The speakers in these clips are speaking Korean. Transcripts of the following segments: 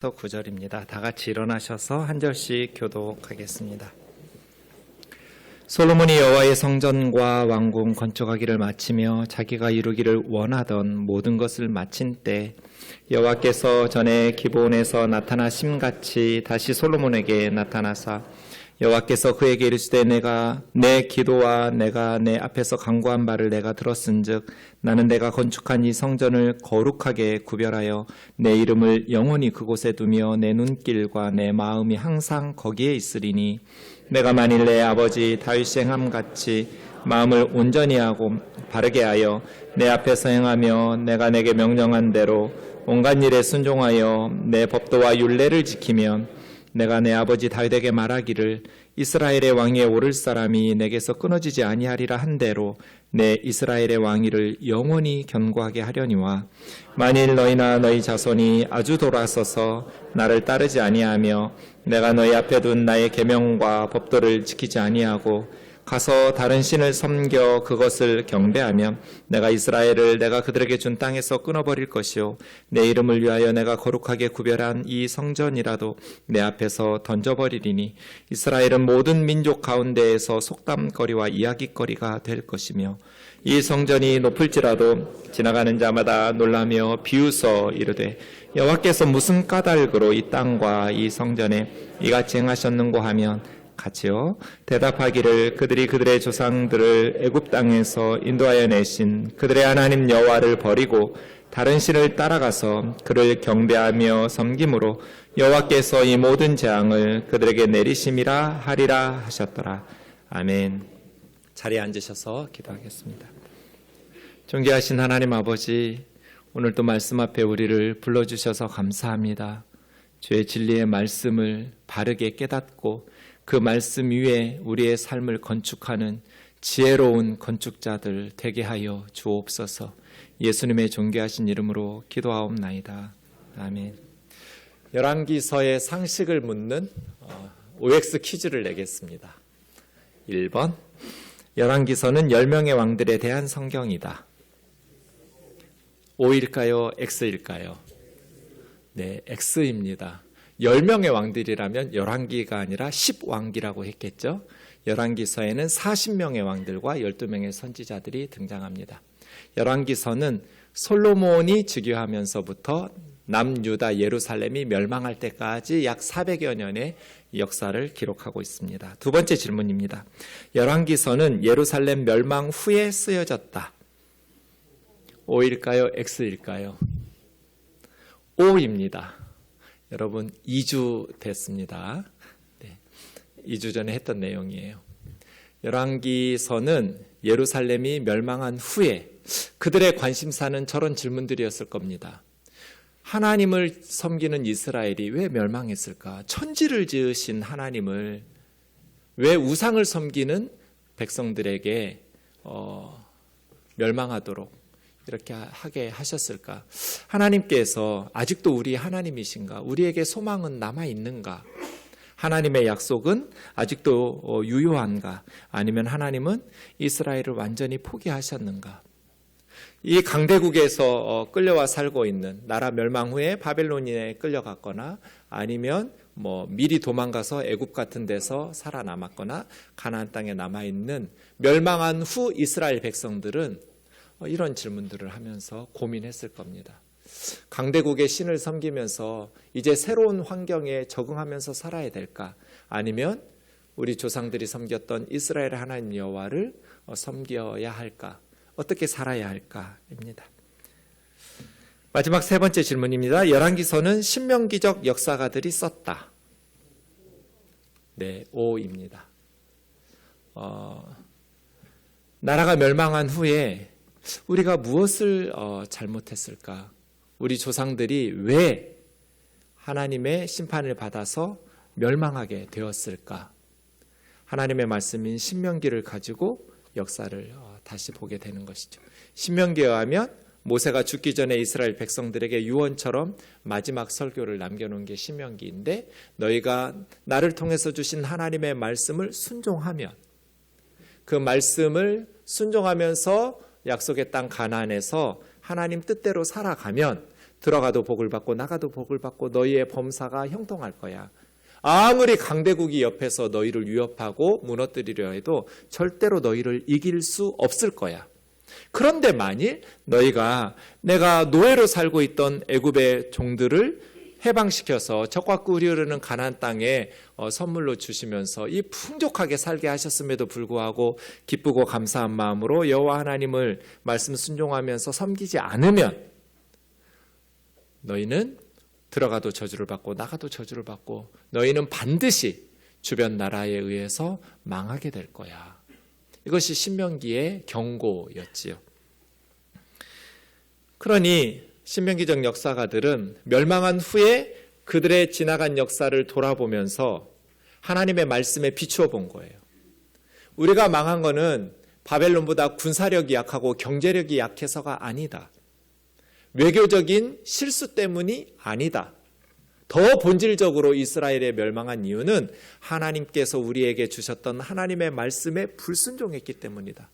9절입니다. 다 같이 일어나셔서 한 절씩 교독하겠습니다. 솔로몬이 여호와의 성전과 왕궁 건축하기를 마치며 자기가 이루기를 원하던 모든 것을 마친 때 여호와께서 전에 기브온에서 나타나심같이 다시 솔로몬에게 나타나사 여호와께서 그에게 이르시되 내가 내 기도와 내가 내 앞에서 간구한 바를 내가 들었은즉 나는 내가 건축한 이 성전을 거룩하게 구별하여 내 이름을 영원히 그곳에 두며 내 눈길과 내 마음이 항상 거기에 있으리니 내가 만일 내 아버지 다윗이 행함같이 마음을 온전히 하고 바르게 하여 내 앞에서 행하며 내가 내게 명령한 대로 온갖 일에 순종하여 내 법도와 율례를 지키면 내가 내 아버지 다윗에게 말하기를 이스라엘의 왕위에 오를 사람이 내게서 끊어지지 아니하리라 한 대로 내 이스라엘의 왕위를 영원히 견고하게 하려니와 만일 너희나 너희 자손이 아주 돌아서서 나를 따르지 아니하며 내가 너희 앞에 둔 나의 계명과 법도를 지키지 아니하고 가서 다른 신을 섬겨 그것을 경배하면 내가 이스라엘을 내가 그들에게 준 땅에서 끊어버릴 것이요 내 이름을 위하여 내가 거룩하게 구별한 이 성전이라도 내 앞에서 던져버리리니 이스라엘은 모든 민족 가운데에서 속담거리와 이야기거리가 될 것이며 이 성전이 높을지라도 지나가는 자마다 놀라며 비웃어 이르되 여호와께서 무슨 까닭으로 이 땅과 이 성전에 이같이 행하셨는고 하면 같이요 대답하기를 그들이 그들의 조상들을 애굽 땅에서 인도하여 내신 그들의 하나님 여호와를 버리고 다른 신을 따라가서 그를 경배하며 섬김으로 여호와께서 이 모든 재앙을 그들에게 내리심이라 하리라 하셨더라. 아멘. 자리에 앉으셔서 기도하겠습니다. 존귀하신 하나님 아버지, 오늘도 말씀 앞에 우리를 불러주셔서 감사합니다. 주의 진리의 말씀을 바르게 깨닫고 그 말씀 위에 우리의 삶을 건축하는 지혜로운 건축자들 되게 하여 주옵소서. 예수님의 존귀하신 이름으로 기도하옵나이다. 아멘. 열왕기서의 상식을 묻는 OX 퀴즈를 내겠습니다. 1번, 열왕기서는 10명의 왕들에 대한 성경이다. O일까요? X일까요? 네, X입니다. 10명의 왕들이라면 열왕기가 아니라 10왕기라고 했겠죠. 열왕기서에는 40명의 왕들과 12명의 선지자들이 등장합니다. 열왕기서는 솔로몬이 즉위하면서부터 남유다 예루살렘이 멸망할 때까지 약 400여 년의 역사를 기록하고 있습니다. 두 번째 질문입니다. 열왕기서는 예루살렘 멸망 후에 쓰여졌다. O일까요? X일까요? O입니다. 여러분 2주 됐습니다. 네, 2주 전에 했던 내용이에요. 열왕기서는 예루살렘이 멸망한 후에 그들의 관심사는 저런 질문들이었을 겁니다. 하나님을 섬기는 이스라엘이 왜 멸망했을까? 천지를 지으신 하나님을 왜 우상을 섬기는 백성들에게 멸망하도록 이렇게 하게 하셨을까? 하나님께서 아직도 우리 하나님이신가? 우리에게 소망은 남아있는가? 하나님의 약속은 아직도 유효한가? 아니면 하나님은 이스라엘을 완전히 포기하셨는가? 이 강대국에서 끌려와 살고 있는 나라 멸망 후에 바벨론에 끌려갔거나 아니면 미리 도망가서 애굽 같은 데서 살아남았거나 가나안 땅에 남아있는 멸망한 후 이스라엘 백성들은 이런 질문들을 하면서 고민했을 겁니다. 강대국의 신을 섬기면서 이제 새로운 환경에 적응하면서 살아야 될까? 아니면 우리 조상들이 섬겼던 이스라엘 하나님 여호와를 섬겨야 할까? 어떻게 살아야 할까?입니다. 마지막 세 번째 질문입니다. 열왕기서는 신명기적 역사가들이 썼다. 네, O입니다. 나라가 멸망한 후에 우리가 무엇을 잘못했을까? 우리 조상들이 왜 하나님의 심판을 받아서 멸망하게 되었을까? 하나님의 말씀인 신명기를 가지고 역사를 다시 보게 되는 것이죠. 신명기에 의하면 모세가 죽기 전에 이스라엘 백성들에게 유언처럼 마지막 설교를 남겨놓은 게 신명기인데 너희가 나를 통해서 주신 하나님의 말씀을 순종하면 그 말씀을 순종하면서 약속의 땅 가나안에서 하나님 뜻대로 살아가면 들어가도 복을 받고 나가도 복을 받고 너희의 범사가 형통할 거야. 아무리 강대국이 옆에서 너희를 위협하고 무너뜨리려 해도 절대로 너희를 이길 수 없을 거야. 그런데 만일 너희가 내가 노예로 살고 있던 애굽의 종들을 해방시켜서 적과 꿀이 흐르는 가나안 땅에 선물로 주시면서 이 풍족하게 살게 하셨음에도 불구하고 기쁘고 감사한 마음으로 여호와 하나님을 말씀 순종하면서 섬기지 않으면 너희는 들어가도 저주를 받고 나가도 저주를 받고 너희는 반드시 주변 나라에 의해서 망하게 될 거야. 이것이 신명기의 경고였지요. 그러니 신명기적 역사가들은 멸망한 후에 그들의 지나간 역사를 돌아보면서 하나님의 말씀에 비추어 본 거예요. 우리가 망한 거는 바벨론보다 군사력이 약하고 경제력이 약해서가 아니다. 외교적인 실수 때문이 아니다. 더 본질적으로 이스라엘의 멸망한 이유는 하나님께서 우리에게 주셨던 하나님의 말씀에 불순종했기 때문이다.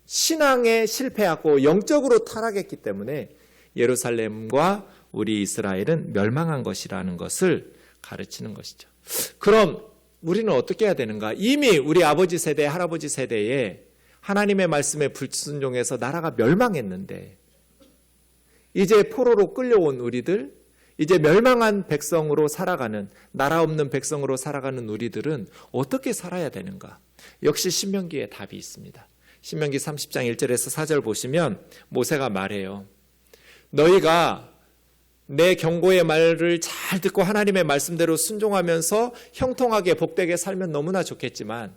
신앙에 실패하고 영적으로 타락했기 때문에 예루살렘과 우리 이스라엘은 멸망한 것이라는 것을 가르치는 것이죠. 그럼 우리는 어떻게 해야 되는가? 이미 우리 아버지 세대, 할아버지 세대에 하나님의 말씀에 불순종해서 나라가 멸망했는데 이제 포로로 끌려온 우리들, 이제 멸망한 백성으로 살아가는, 나라 없는 백성으로 살아가는 우리들은 어떻게 살아야 되는가? 역시 신명기에 답이 있습니다. 신명기 30장 1절에서 4절 보시면 모세가 말해요. 너희가 내 경고의 말을 잘 듣고 하나님의 말씀대로 순종하면서 형통하게 복되게 살면 너무나 좋겠지만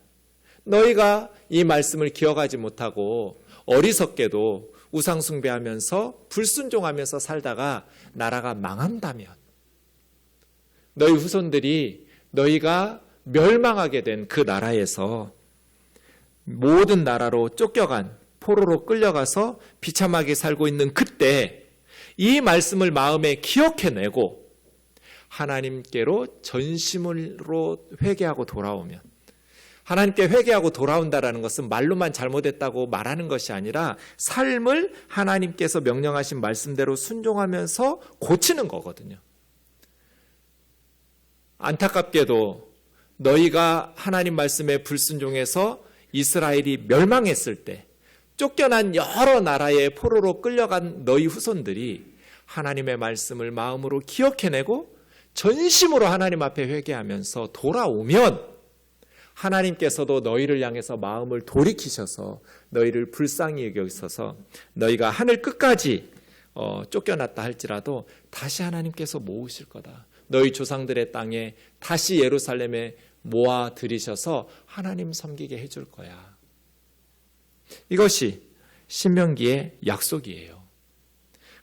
너희가 이 말씀을 기억하지 못하고 어리석게도 우상 숭배하면서 불순종하면서 살다가 나라가 망한다면 너희 후손들이 너희가 멸망하게 된 그 나라에서 모든 나라로 쫓겨간 포로로 끌려가서 비참하게 살고 있는 그때 이 말씀을 마음에 기억해내고 하나님께로 전심으로 회개하고 돌아오면 하나님께 회개하고 돌아온다라는 것은 말로만 잘못했다고 말하는 것이 아니라 삶을 하나님께서 명령하신 말씀대로 순종하면서 고치는 거거든요. 안타깝게도 너희가 하나님 말씀에 불순종해서 이스라엘이 멸망했을 때 쫓겨난 여러 나라의 포로로 끌려간 너희 후손들이 하나님의 말씀을 마음으로 기억해내고 전심으로 하나님 앞에 회개하면서 돌아오면 하나님께서도 너희를 향해서 마음을 돌이키셔서 너희를 불쌍히 여기셔서 너희가 하늘 끝까지 쫓겨났다 할지라도 다시 하나님께서 모으실 거다. 너희 조상들의 땅에 다시 예루살렘에 모아 들이셔서 하나님 섬기게 해줄 거야. 이것이 신명기의 약속이에요.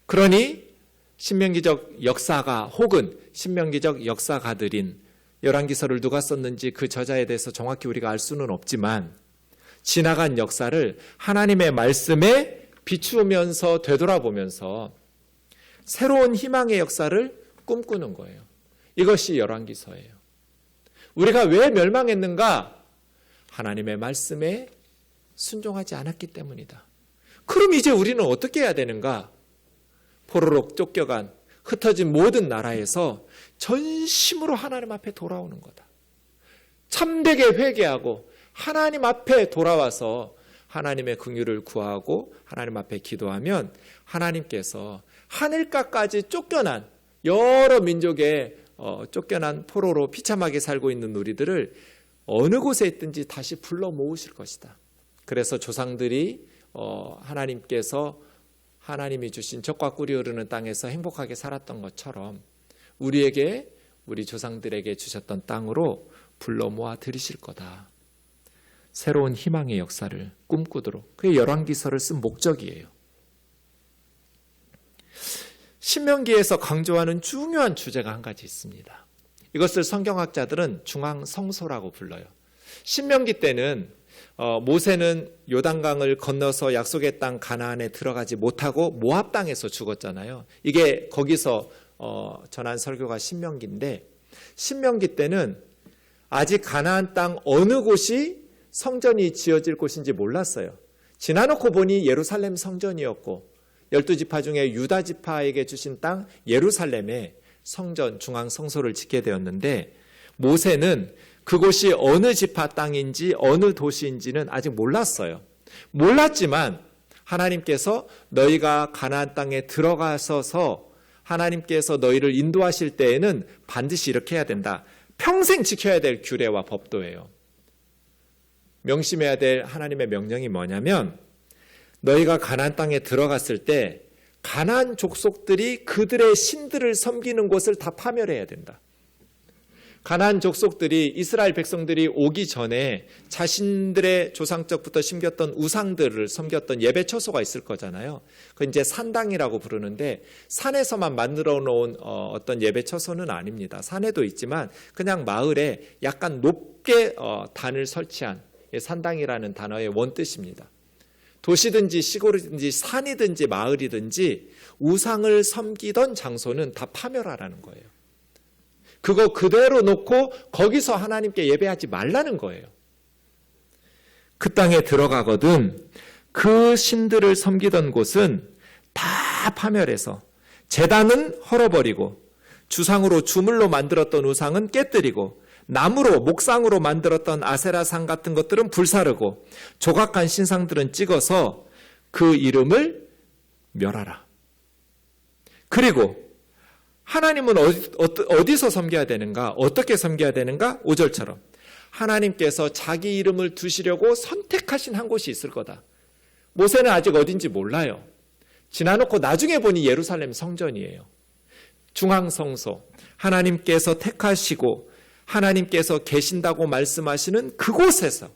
그러니 신명기적 역사가 혹은 신명기적 역사가들인 열왕기서를 누가 썼는지 그 저자에 대해서 정확히 우리가 알 수는 없지만 지나간 역사를 하나님의 말씀에 비추면서 되돌아보면서 새로운 희망의 역사를 꿈꾸는 거예요. 이것이 열왕기서예요. 우리가 왜 멸망했는가? 하나님의 말씀에 순종하지 않았기 때문이다. 그럼 이제 우리는 어떻게 해야 되는가? 포로로 쫓겨간 흩어진 모든 나라에서 전심으로 하나님 앞에 돌아오는 거다. 참되게 회개하고 하나님 앞에 돌아와서 하나님의 긍휼을 구하고 하나님 앞에 기도하면 하나님께서 하늘가까지 쫓겨난 여러 민족의 쫓겨난 포로로 비참하게 살고 있는 우리들을 어느 곳에 있든지 다시 불러 모으실 것이다. 그래서 조상들이 하나님께서 하나님이 주신 젖과 꿀이 흐르는 땅에서 행복하게 살았던 것처럼 우리에게 우리 조상들에게 주셨던 땅으로 불러 모아 들이실 거다. 새로운 희망의 역사를 꿈꾸도록 그게 열왕기서를 쓴 목적이에요. 신명기에서 강조하는 중요한 주제가 한 가지 있습니다. 이것을 성경학자들은 중앙성소라고 불러요. 신명기 때는 모세는 요단강을 건너서 약속의 땅 가나안에 들어가지 못하고 모압 땅에서 죽었잖아요. 이게 거기서 전한 설교가 신명기인데 신명기 때는 아직 가나안 땅 어느 곳이 성전이 지어질 곳인지 몰랐어요. 지나놓고 보니 예루살렘 성전이었고 12지파 중에 유다 지파에게 주신 땅 예루살렘에 성전 중앙 성소를 짓게 되었는데, 모세는 그곳이 어느 지파 땅인지 어느 도시인지는 아직 몰랐어요. 몰랐지만 하나님께서 너희가 가나안 땅에 들어가셔서 하나님께서 너희를 인도하실 때에는 반드시 이렇게 해야 된다. 평생 지켜야 될 규례와 법도예요. 명심해야 될 하나님의 명령이 뭐냐면, 너희가 가나안 땅에 들어갔을 때 가나안 족속들이 그들의 신들을 섬기는 곳을 다 파멸해야 된다. 가나안 족속들이, 이스라엘 백성들이 오기 전에 자신들의 조상적부터 심겼던 우상들을 섬겼던 예배 처소가 있을 거잖아요. 그건 이제 산당이라고 부르는데, 산에서만 만들어 놓은 어떤 예배 처소는 아닙니다. 산에도 있지만 그냥 마을에 약간 높게 단을 설치한 산당이라는 단어의 원뜻입니다. 도시든지 시골이든지 산이든지 마을이든지 우상을 섬기던 장소는 다 파멸하라는 거예요. 그거 그대로 놓고 거기서 하나님께 예배하지 말라는 거예요. 그 땅에 들어가거든 그 신들을 섬기던 곳은 다 파멸해서 제단은 헐어버리고, 주상으로 주물로 만들었던 우상은 깨뜨리고, 나무로 목상으로 만들었던 아세라상 같은 것들은 불사르고, 조각한 신상들은 찍어서 그 이름을 멸하라. 그리고 하나님은 어디서 섬겨야 되는가? 어떻게 섬겨야 되는가? 5절처럼 하나님께서 자기 이름을 두시려고 선택하신 한 곳이 있을 거다. 모세는 아직 어딘지 몰라요. 지나놓고 나중에 보니 예루살렘 성전이에요. 중앙성소, 하나님께서 택하시고 하나님께서 계신다고 말씀하시는 그곳에서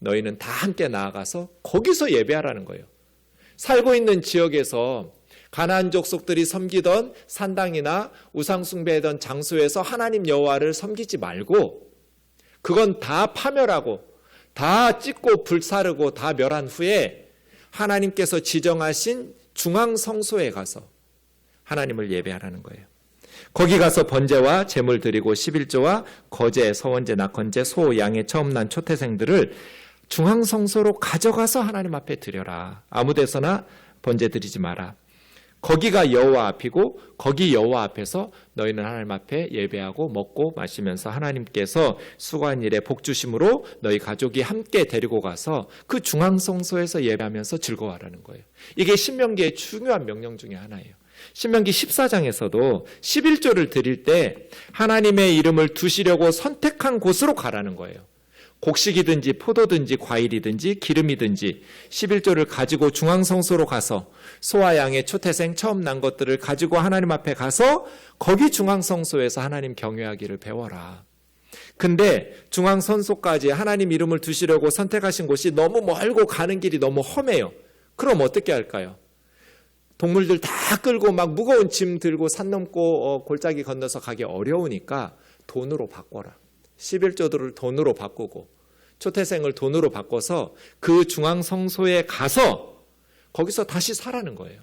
너희는 다 함께 나아가서 거기서 예배하라는 거예요. 살고 있는 지역에서 가나안 족속들이 섬기던 산당이나 우상 숭배하던 장소에서 하나님 여호와를 섬기지 말고, 그건 다 파멸하고 다 찢고 불사르고 다 멸한 후에 하나님께서 지정하신 중앙 성소에 가서 하나님을 예배하라는 거예요. 거기 가서 번제와 제물 드리고 11조와 거제, 서원제, 낙헌제, 소, 양의 처음 난 초태생들을 중앙 성소로 가져가서 하나님 앞에 드려라. 아무 데서나 번제 드리지 마라. 거기가 여호와 앞이고 거기 여호와 앞에서 너희는 하나님 앞에 예배하고 먹고 마시면서 하나님께서 수고한 일에 복 주심으로 너희 가족이 함께 데리고 가서 그 중앙성소에서 예배하면서 즐거워하라는 거예요. 이게 신명기의 중요한 명령 중에 하나예요. 신명기 14장에서도 11조를 드릴 때 하나님의 이름을 두시려고 선택한 곳으로 가라는 거예요. 곡식이든지 포도든지 과일이든지 기름이든지 11조를 가지고 중앙성소로 가서 소와 양의 초태생 처음 난 것들을 가지고 하나님 앞에 가서 거기 중앙성소에서 하나님 경외하기를 배워라. 근데 중앙성소까지 하나님 이름을 두시려고 선택하신 곳이 너무 멀고 가는 길이 너무 험해요. 그럼 어떻게 할까요? 동물들 다 끌고 막 무거운 짐 들고 산 넘고 골짜기 건너서 가기 어려우니까 돈으로 바꿔라. 11조들을 돈으로 바꾸고 초태생을 돈으로 바꿔서 그 중앙성소에 가서 거기서 다시 사라는 거예요.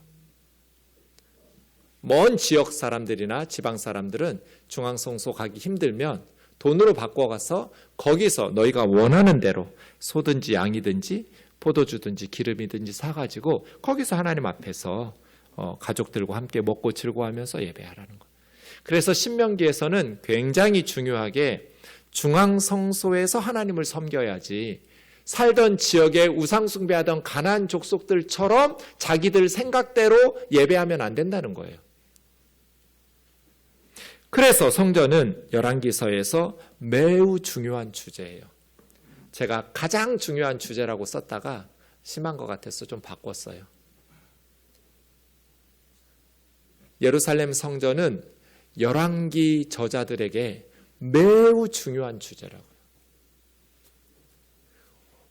먼 지역 사람들이나 지방 사람들은 중앙성소 가기 힘들면 돈으로 바꿔가서 거기서 너희가 원하는 대로 소든지 양이든지 포도주든지 기름이든지 사가지고 거기서 하나님 앞에서 가족들과 함께 먹고 즐거워하면서 예배하라는 거예요. 그래서 신명기에서는 굉장히 중요하게 중앙성소에서 하나님을 섬겨야지 살던 지역에 우상숭배하던 가나안 족속들처럼 자기들 생각대로 예배하면 안 된다는 거예요. 그래서 성전은 열왕기서에서 매우 중요한 주제예요. 제가 가장 중요한 주제라고 썼다가 심한 것 같아서 좀 바꿨어요. 예루살렘 성전은 열왕기 저자들에게 매우 중요한 주제라고요.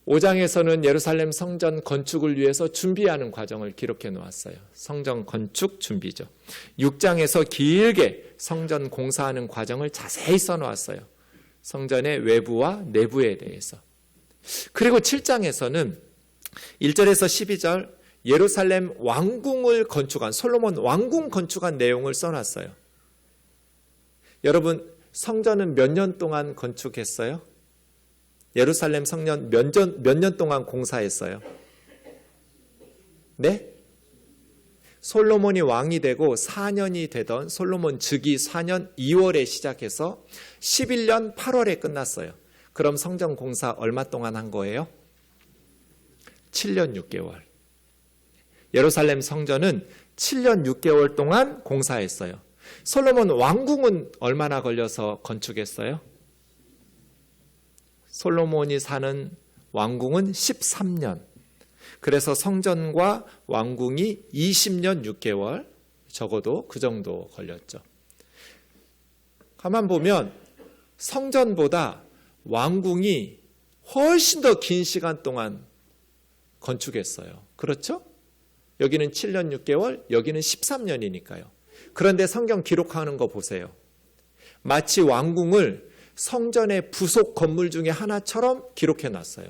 5장에서는 예루살렘 성전 건축을 위해서 준비하는 과정을 기록해 놓았어요. 성전 건축 준비죠. 6장에서 길게 성전 공사하는 과정을 자세히 써놓았어요. 성전의 외부와 내부에 대해서. 그리고 7장에서는 1절에서 12절 예루살렘 왕궁을 건축한, 솔로몬 왕궁 건축한 내용을 써놨어요. 여러분, 성전은 몇 년 동안 건축했어요? 예루살렘 성전 몇 년 동안 공사했어요? 네? 솔로몬이 왕이 되고 4년이 되던 솔로몬 즉위 4년 2월에 시작해서 11년 8월에 끝났어요. 그럼 성전 공사 얼마 동안 한 거예요? 7년 6개월. 예루살렘 성전은 7년 6개월 동안 공사했어요. 솔로몬 왕궁은 얼마나 걸려서 건축했어요? 솔로몬이 사는 왕궁은 13년. 그래서 성전과 왕궁이 20년 6개월, 적어도 그 정도 걸렸죠. 가만 보면 성전보다 왕궁이 훨씬 더 긴 시간 동안 건축했어요. 그렇죠? 여기는 7년 6개월, 여기는 13년이니까요. 그런데 성경 기록하는 거 보세요. 마치 왕궁을 성전의 부속 건물 중에 하나처럼 기록해 놨어요.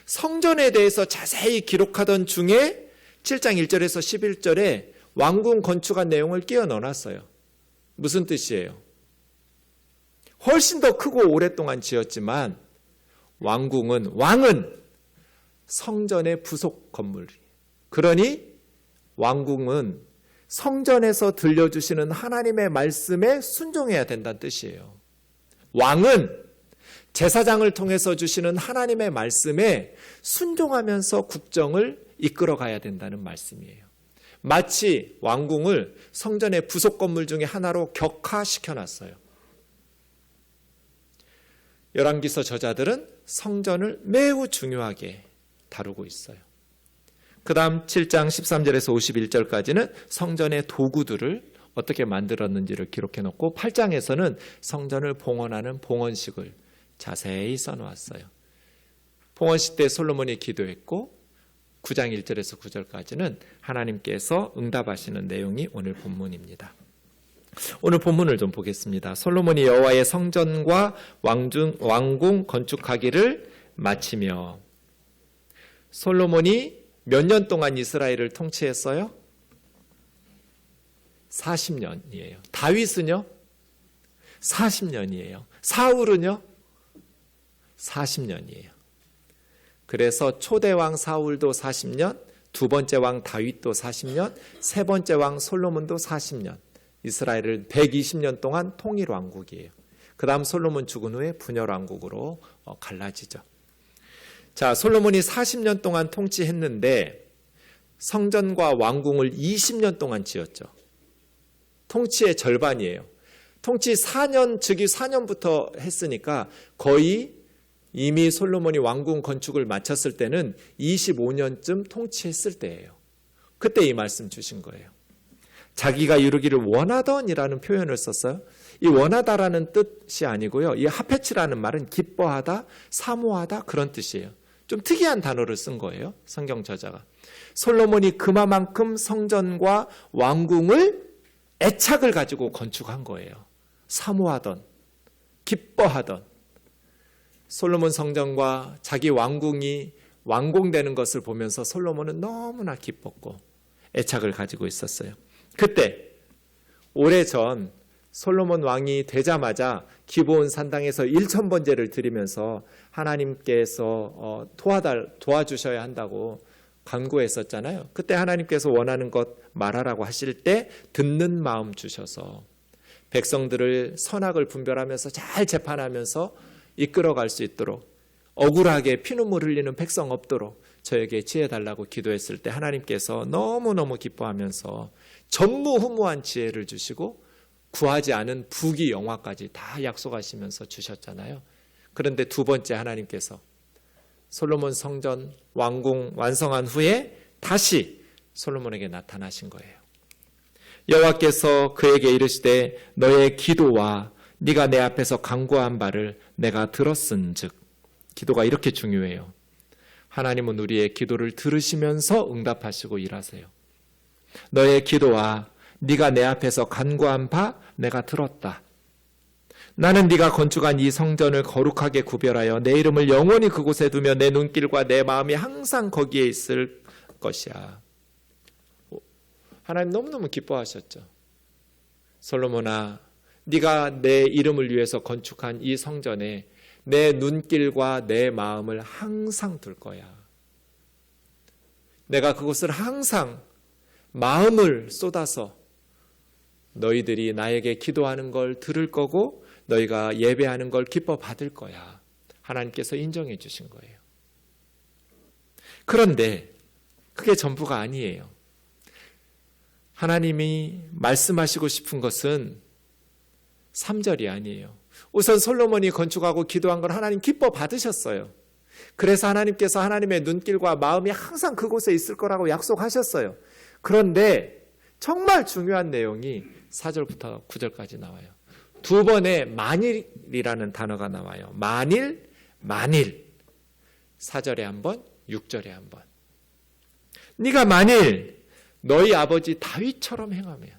성전에 대해서 자세히 기록하던 중에 7장 1절에서 11절에 왕궁 건축한 내용을 끼워 넣어놨어요. 무슨 뜻이에요? 훨씬 더 크고 오랫동안 지었지만 왕은 성전의 부속 건물이에요. 그러니 왕궁은 성전에서 들려주시는 하나님의 말씀에 순종해야 된다는 뜻이에요. 왕은 제사장을 통해서 주시는 하나님의 말씀에 순종하면서 국정을 이끌어 가야 된다는 말씀이에요. 마치 왕궁을 성전의 부속 건물 중에 하나로 격화시켜놨어요. 열왕기서 저자들은 성전을 매우 중요하게 다루고 있어요. 그 다음 7장 13절에서 51절까지는 성전의 도구들을 어떻게 만들었는지를 기록해 놓고 8장에서는 성전을 봉헌하는 봉헌식을 자세히 써놓았어요. 봉헌식 때 솔로몬이 기도했고 9장 1절에서 9절까지는 하나님께서 응답하시는 내용이 오늘 본문입니다. 오늘 본문을 좀 보겠습니다. 솔로몬이 여호와의 성전과 왕궁 건축하기를 마치며. 솔로몬이 몇 년 동안 이스라엘을 통치했어요? 40년이에요. 다윗은요? 40년이에요. 사울은요? 40년이에요. 그래서 초대왕 사울도 40년, 두 번째 왕 다윗도 40년, 세 번째 왕 솔로몬도 40년. 이스라엘을 120년 동안 통일왕국이에요. 그 다음 솔로몬 죽은 후에 분열왕국으로 갈라지죠. 자, 솔로몬이 40년 동안 통치했는데 성전과 왕궁을 20년 동안 지었죠. 통치의 절반이에요. 통치 4년, 즉위 4년부터 했으니까 거의 이미 솔로몬이 왕궁 건축을 마쳤을 때는 25년쯤 통치했을 때예요. 그때 이 말씀 주신 거예요. 자기가 이루기를 원하던이라는 표현을 썼어요. 이 원하다라는 뜻이 아니고요. 이 하페치라는 말은 기뻐하다, 사모하다 그런 뜻이에요. 좀 특이한 단어를 쓴 거예요. 성경 저자가. 솔로몬이 그만큼 성전과 왕궁을 애착을 가지고 건축한 거예요. 사모하던, 기뻐하던. 솔로몬 성전과 자기 왕궁이 완공되는 것을 보면서 솔로몬은 너무나 기뻤고 애착을 가지고 있었어요. 그때 오래전 솔로몬 왕이 되자마자 기브온 산당에서 1000번제를 드리면서 하나님께서 도와주셔야 한다고 간구했었잖아요. 그때 하나님께서 원하는 것 말하라고 하실 때 듣는 마음 주셔서 백성들을 선악을 분별하면서 잘 재판하면서 이끌어갈 수 있도록 억울하게 피눈물 흘리는 백성 없도록 저에게 지혜 달라고 기도했을 때 하나님께서 너무너무 기뻐하면서 전무후무한 지혜를 주시고 구하지 않은 부귀 영화까지 다 약속하시면서 주셨잖아요. 그런데 두 번째 하나님께서 솔로몬 성전 왕궁 완성한 후에 다시 솔로몬에게 나타나신 거예요. 여호와께서 그에게 이르시되 너의 기도와 네가 내 앞에서 간구한 바를 내가 들었은즉. 기도가 이렇게 중요해요. 하나님은 우리의 기도를 들으시면서 응답하시고 일하세요. 너의 기도와 네가 내 앞에서 간구한 바 내가 들었다. 나는 네가 건축한 이 성전을 거룩하게 구별하여 내 이름을 영원히 그곳에 두며 내 눈길과 내 마음이 항상 거기에 있을 것이야. 하나님 너무너무 기뻐하셨죠. 솔로몬아, 네가 내 이름을 위해서 건축한 이 성전에 내 눈길과 내 마음을 항상 둘 거야. 내가 그곳을 항상 마음을 쏟아서 너희들이 나에게 기도하는 걸 들을 거고 너희가 예배하는 걸 기뻐 받을 거야. 하나님께서 인정해 주신 거예요. 그런데 그게 전부가 아니에요. 하나님이 말씀하시고 싶은 것은 3절이 아니에요. 우선 솔로몬이 건축하고 기도한 걸 하나님 기뻐 받으셨어요. 그래서 하나님께서 하나님의 눈길과 마음이 항상 그곳에 있을 거라고 약속하셨어요. 그런데 정말 중요한 내용이 4절부터 9절까지 나와요. 두 번의 만일이라는 단어가 나와요. 만일, 만일. 4절에 한 번, 6절에 한 번. 네가 만일 너희 아버지 다윗처럼 행하면,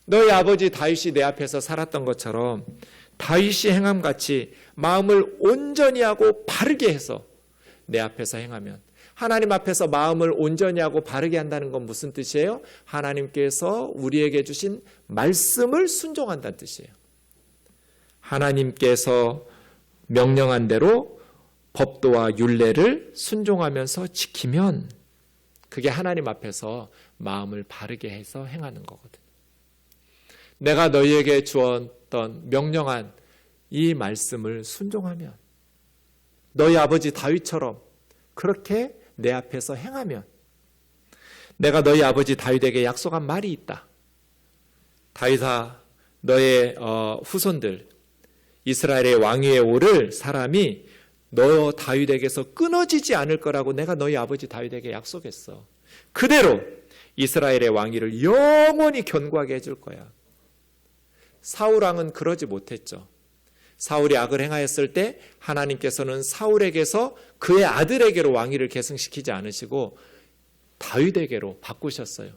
너희 아버지 다윗이 내 앞에서 살았던 것처럼 다윗이 행함같이 마음을 온전히 하고 바르게 해서 내 앞에서 행하면, 하나님 앞에서 마음을 온전히 하고 바르게 한다는 건 무슨 뜻이에요? 하나님께서 우리에게 주신 말씀을 순종한다는 뜻이에요. 하나님께서 명령한 대로 법도와 율례를 순종하면서 지키면 그게 하나님 앞에서 마음을 바르게 해서 행하는 거거든요. 내가 너희에게 주었던 명령한 이 말씀을 순종하면, 너희 아버지 다윗처럼 그렇게 내 앞에서 행하면, 내가 너희 아버지 다윗에게 약속한 말이 있다. 다윗아, 너의 후손들 이스라엘의 왕위에 오를 사람이 너 다윗에게서 끊어지지 않을 거라고 내가 너희 아버지 다윗에게 약속했어. 그대로 이스라엘의 왕위를 영원히 견고하게 해줄 거야. 사울 왕은 그러지 못했죠. 사울이 악을 행하였을 때 하나님께서는 사울에게서 그의 아들에게로 왕위를 계승시키지 않으시고 다윗에게로 바꾸셨어요.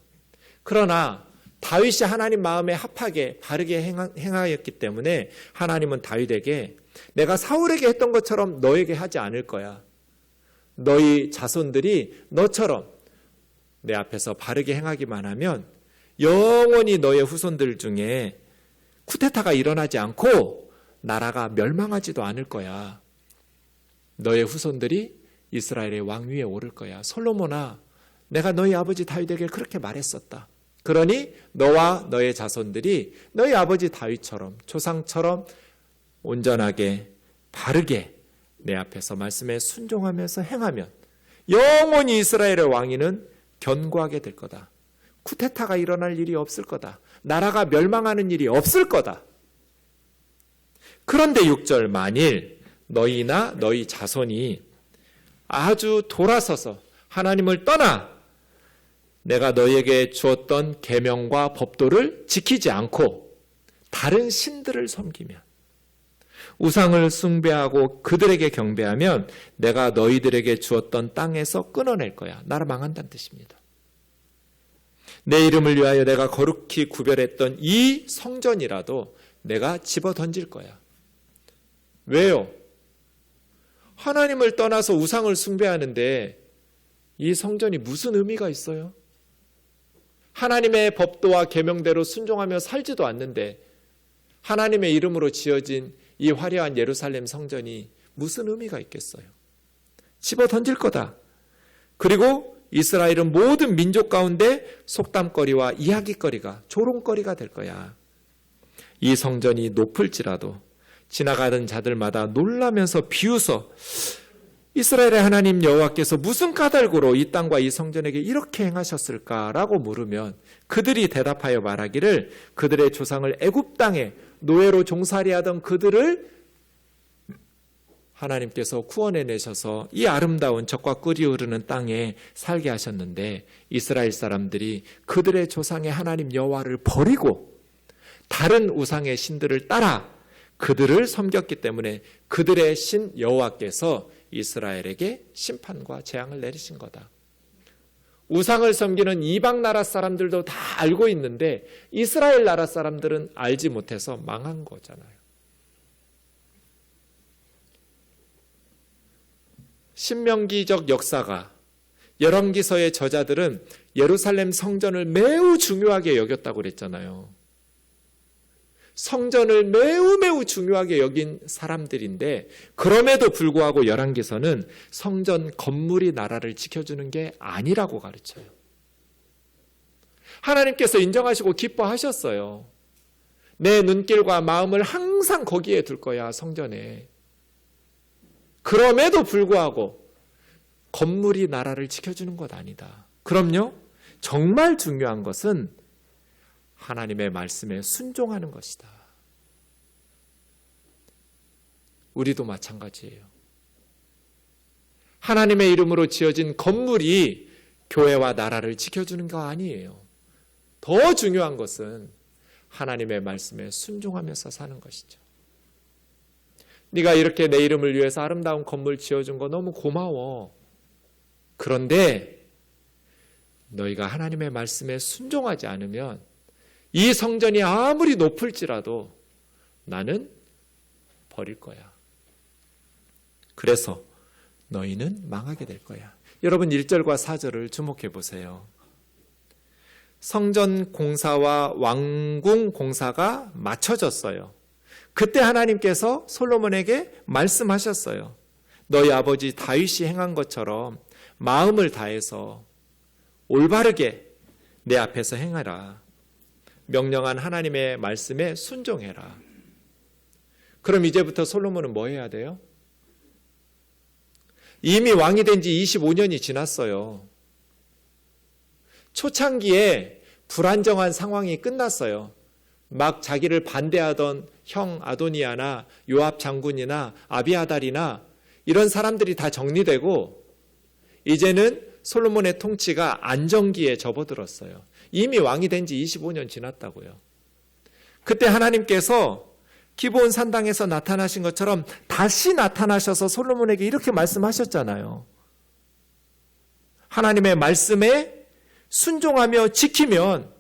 그러나 다윗이 하나님 마음에 합하게 바르게 행하였기 때문에 하나님은 다윗에게 내가 사울에게 했던 것처럼 너에게 하지 않을 거야. 너희 자손들이 너처럼 내 앞에서 바르게 행하기만 하면 영원히 너의 후손들 중에 쿠데타가 일어나지 않고 나라가 멸망하지도 않을 거야. 너의 후손들이 이스라엘의 왕위에 오를 거야. 솔로몬아, 내가 너희 아버지 다윗에게 그렇게 말했었다. 그러니 너와 너의 자손들이 너희 아버지 다윗처럼 조상처럼 온전하게 바르게 내 앞에서 말씀에 순종하면서 행하면 영원히 이스라엘의 왕위는 견고하게 될 거다. 쿠데타가 일어날 일이 없을 거다. 나라가 멸망하는 일이 없을 거다. 그런데 6절, 만일 너희나 너희 자손이 아주 돌아서서 하나님을 떠나 내가 너희에게 주었던 계명과 법도를 지키지 않고 다른 신들을 섬기면, 우상을 숭배하고 그들에게 경배하면 내가 너희들에게 주었던 땅에서 끊어낼 거야. 나라 망한다는 뜻입니다. 내 이름을 위하여 내가 거룩히 구별했던 이 성전이라도 내가 집어 던질 거야. 왜요? 하나님을 떠나서 우상을 숭배하는데 이 성전이 무슨 의미가 있어요? 하나님의 법도와 계명대로 순종하며 살지도 않는데 하나님의 이름으로 지어진 이 화려한 예루살렘 성전이 무슨 의미가 있겠어요? 집어 던질 거다. 그리고 이스라엘은 모든 민족 가운데 속담거리와 이야기거리가, 조롱거리가 될 거야. 이 성전이 높을지라도 지나가는 자들마다 놀라면서 비웃어 이스라엘의 하나님 여호와께서 무슨 까닭으로 이 땅과 이 성전에게 이렇게 행하셨을까라고 물으면 그들이 대답하여 말하기를 그들의 조상을 애굽 땅에 노예로 종살이하던 그들을 하나님께서 구원해내셔서 이 아름다운 젖과 꿀이 흐르는 땅에 살게 하셨는데 이스라엘 사람들이 그들의 조상의 하나님 여호와를 버리고 다른 우상의 신들을 따라 그들을 섬겼기 때문에 그들의 신 여호와께서 이스라엘에게 심판과 재앙을 내리신 거다. 우상을 섬기는 이방 나라 사람들도 다 알고 있는데 이스라엘 나라 사람들은 알지 못해서 망한 거잖아요. 신명기적 역사가, 열왕기서의 저자들은 예루살렘 성전을 매우 중요하게 여겼다고 그랬잖아요. 성전을 매우 중요하게 여긴 사람들인데 그럼에도 불구하고 열왕기서는 성전 건물이 나라를 지켜주는 게 아니라고 가르쳐요. 하나님께서 인정하시고 기뻐하셨어요. 내 눈길과 마음을 항상 거기에 둘 거야, 성전에. 그럼에도 불구하고 건물이 나라를 지켜주는 것 아니다. 그럼요, 정말 중요한 것은 하나님의 말씀에 순종하는 것이다. 우리도 마찬가지예요. 하나님의 이름으로 지어진 건물이 교회와 나라를 지켜주는 거 아니에요. 더 중요한 것은 하나님의 말씀에 순종하면서 사는 것이죠. 네가 이렇게 내 이름을 위해서 아름다운 건물 지어준 거 너무 고마워. 그런데 너희가 하나님의 말씀에 순종하지 않으면 이 성전이 아무리 높을지라도 나는 버릴 거야. 그래서 너희는 망하게 될 거야. 여러분 1절과 4절을 주목해 보세요. 성전 공사와 왕궁 공사가 맞춰졌어요. 그때 하나님께서 솔로몬에게 말씀하셨어요. 너희 아버지 다윗이 행한 것처럼 마음을 다해서 올바르게 내 앞에서 행하라. 명령한 하나님의 말씀에 순종해라. 그럼 이제부터 솔로몬은 뭐 해야 돼요? 이미 왕이 된 지 25년이 지났어요. 초창기에 불안정한 상황이 끝났어요. 막 자기를 반대하던 형 아도니아나 요압 장군이나 아비아달이나 이런 사람들이 다 정리되고 이제는 솔로몬의 통치가 안정기에 접어들었어요. 이미 왕이 된 지 25년 지났다고요. 그때 하나님께서 기브온 산당에서 나타나신 것처럼 다시 나타나셔서 솔로몬에게 이렇게 말씀하셨잖아요. 하나님의 말씀에 순종하며 지키면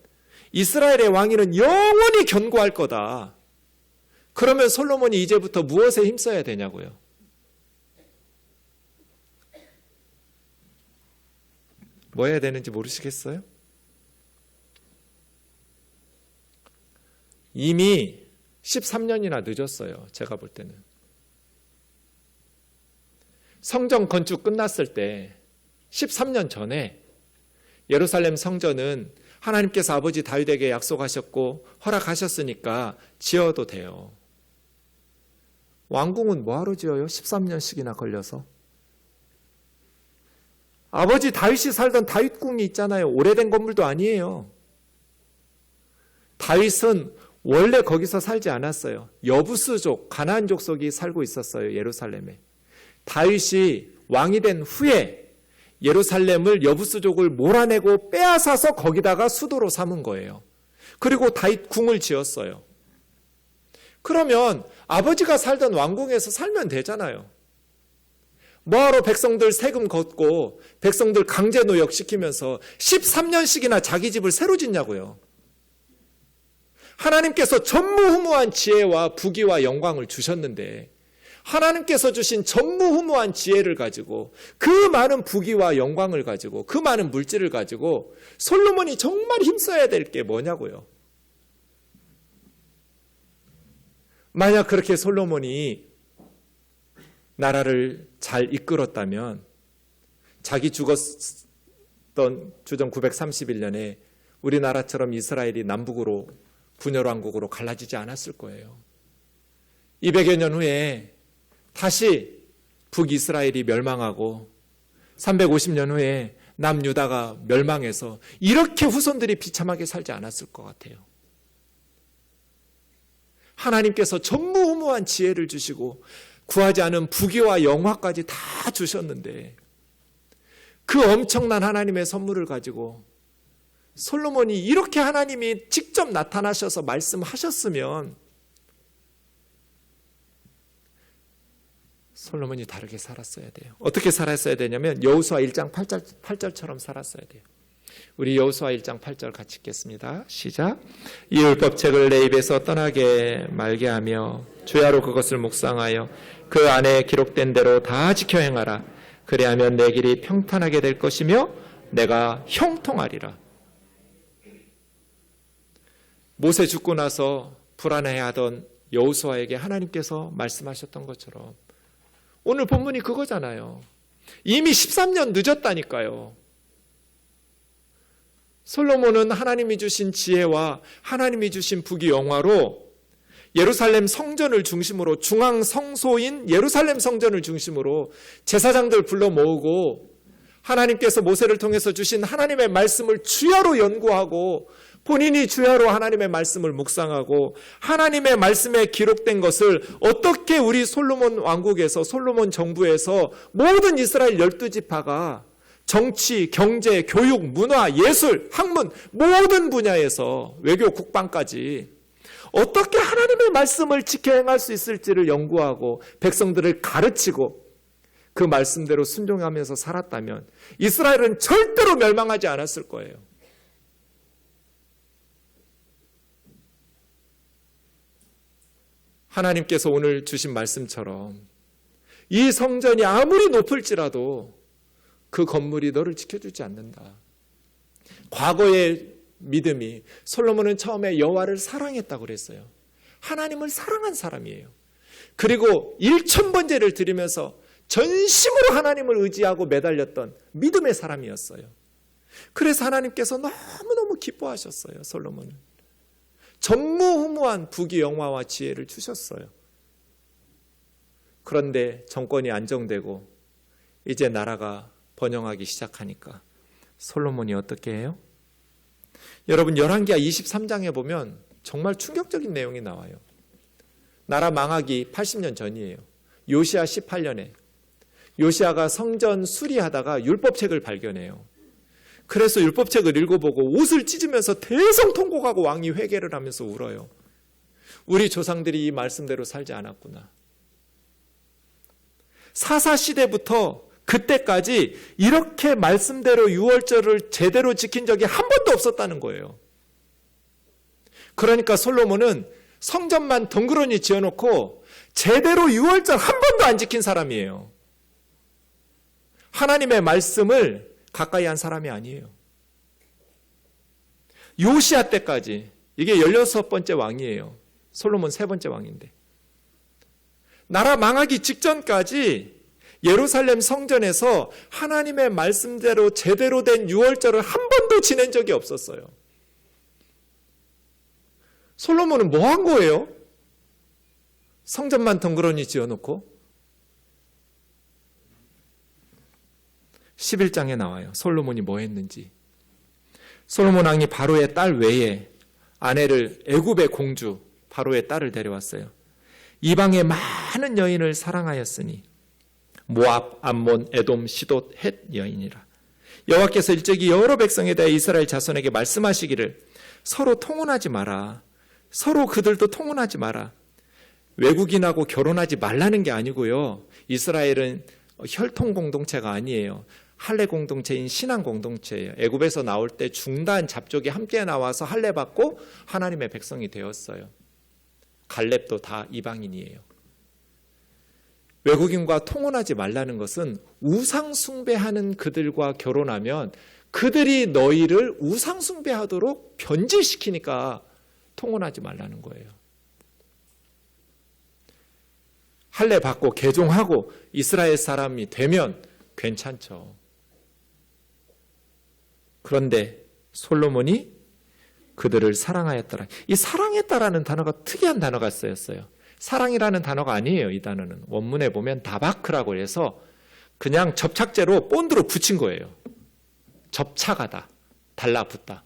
이스라엘의 왕위는 영원히 견고할 거다. 그러면 솔로몬이 이제부터 무엇에 힘써야 되냐고요? 뭐 해야 되는지 모르시겠어요? 이미 13년이나 늦었어요. 제가 볼 때는. 성전 건축 끝났을 때 13년 전에 예루살렘 성전은 하나님께서 아버지 다윗에게 약속하셨고 허락하셨으니까 지어도 돼요. 왕궁은 뭐하러 지어요? 13년씩이나 걸려서. 아버지 다윗이 살던 다윗궁이 있잖아요. 오래된 건물도 아니에요. 다윗은 원래 거기서 살지 않았어요. 여부스족, 가나안 족속이 살고 있었어요. 예루살렘에. 다윗이 왕이 된 후에 예루살렘을 여부스족을 몰아내고 빼앗아서 거기다가 수도로 삼은 거예요. 그리고 다윗 궁을 지었어요. 그러면 아버지가 살던 왕궁에서 살면 되잖아요. 뭐하러 백성들 세금 걷고 백성들 강제 노역시키면서 13년씩이나 자기 집을 새로 짓냐고요. 하나님께서 전무후무한 지혜와 부귀와 영광을 주셨는데 하나님께서 주신 전무후무한 지혜를 가지고 그 많은 부귀와 영광을 가지고 그 많은 물질을 가지고 솔로몬이 정말 힘써야 될 게 뭐냐고요. 만약 그렇게 솔로몬이 나라를 잘 이끌었다면 자기 죽었던 주전 931년에 우리나라처럼 이스라엘이 남북으로 분열왕국으로 갈라지지 않았을 거예요. 200여 년 후에 다시 북이스라엘이 멸망하고 350년 후에 남유다가 멸망해서 이렇게 후손들이 비참하게 살지 않았을 것 같아요. 하나님께서 전무후무한 지혜를 주시고 구하지 않은 부귀와 영화까지 다 주셨는데 그 엄청난 하나님의 선물을 가지고 솔로몬이 이렇게 하나님이 직접 나타나셔서 말씀하셨으면 솔로몬이 다르게 살았어야 돼요. 어떻게 살았어야 되냐면 여호수아 1장 8절처럼 살았어야 돼요. 우리 여호수아 1장 8절 같이 읽겠습니다. 시작. 이 율법책을 내 입에서 떠나게 말게 하며 주야로 그것을 묵상하여 그 안에 기록된 대로 다 지켜 행하라. 그리하면 내 길이 평탄하게 될 것이며 내가 형통하리라. 모세 죽고 나서 불안해하던 여호수아에게 하나님께서 말씀하셨던 것처럼 오늘 본문이 그거잖아요. 이미 13년 늦었다니까요. 솔로몬은 하나님이 주신 지혜와 하나님이 주신 부귀영화로 예루살렘 성전을 중심으로, 중앙 성소인 예루살렘 성전을 중심으로 제사장들 불러 모으고 하나님께서 모세를 통해서 주신 하나님의 말씀을 주야로 연구하고 본인이 주야로 하나님의 말씀을 묵상하고 하나님의 말씀에 기록된 것을 어떻게 우리 솔로몬 왕국에서, 솔로몬 정부에서 모든 이스라엘 12지파가 정치, 경제, 교육, 문화, 예술, 학문 모든 분야에서 외교, 국방까지 어떻게 하나님의 말씀을 지켜 행할 수 있을지를 연구하고 백성들을 가르치고 그 말씀대로 순종하면서 살았다면 이스라엘은 절대로 멸망하지 않았을 거예요. 하나님께서 오늘 주신 말씀처럼 이 성전이 아무리 높을지라도 그 건물이 너를 지켜주지 않는다. 과거의 믿음이, 솔로몬은 처음에 여호와를 사랑했다고 그랬어요. 하나님을 사랑한 사람이에요. 그리고 1000번제를 드리면서 전심으로 하나님을 의지하고 매달렸던 믿음의 사람이었어요. 그래서 하나님께서 너무너무 기뻐하셨어요. 솔로몬은 전무후무한 부귀영화와 지혜를 주셨어요. 그런데 정권이 안정되고 이제 나라가 번영하기 시작하니까 솔로몬이 어떻게 해요? 여러분, 열왕기하 23장에 보면 정말 충격적인 내용이 나와요. 나라 망하기 80년 전이에요. 요시야 18년에 요시야가 성전 수리하다가 율법책을 발견해요. 그래서 율법책을 읽어보고 옷을 찢으면서 대성통곡하고 왕이 회개를 하면서 울어요. 우리 조상들이 이 말씀대로 살지 않았구나. 사사시대부터 그때까지 이렇게 말씀대로 유월절을 제대로 지킨 적이 한 번도 없었다는 거예요. 그러니까 솔로몬은 성전만 덩그러니 지어놓고 제대로 유월절 한 번도 안 지킨 사람이에요. 하나님의 말씀을 가까이 한 사람이 아니에요. 요시야 때까지, 이게 16번째 왕이에요. 솔로몬 3번째 왕인데, 나라 망하기 직전까지 예루살렘 성전에서 하나님의 말씀대로 제대로 된 유월절을 한 번도 지낸 적이 없었어요. 솔로몬은 뭐 한 거예요? 성전만 덩그러니 지어놓고. 11장에 나와요. 솔로몬이 뭐 했는지. 솔로몬 왕이 바로의 딸 외에 아내를, 애굽의 공주 바로의 딸을 데려왔어요. 이방의 많은 여인을 사랑하였으니 모압, 암몬, 에돔, 시돗, 헷 여인이라. 여호와께서 일찍이 여러 백성에 대해 이스라엘 자손에게 말씀하시기를 서로 통혼하지 마라. 서로 그들도 통혼하지 마라. 외국인하고 결혼하지 말라는 게 아니고요. 이스라엘은 혈통 공동체가 아니에요. 할례 공동체인 신앙 공동체예요. 애굽에서 나올 때 중단 잡족이 함께 나와서 할례 받고 하나님의 백성이 되었어요. 갈렙도 다 이방인이에요. 외국인과 통혼하지 말라는 것은 우상 숭배하는 그들과 결혼하면 그들이 너희를 우상 숭배하도록 변질시키니까 통혼하지 말라는 거예요. 할례 받고 개종하고 이스라엘 사람이 되면 괜찮죠. 그런데 솔로몬이 그들을 사랑하였더라. 이 사랑했다라는 단어가 특이한 단어가 쓰였어요. 사랑이라는 단어가 아니에요. 이 단어는 원문에 보면 다바크라고 해서 그냥 접착제로 본드로 붙인 거예요. 접착하다, 달라붙다.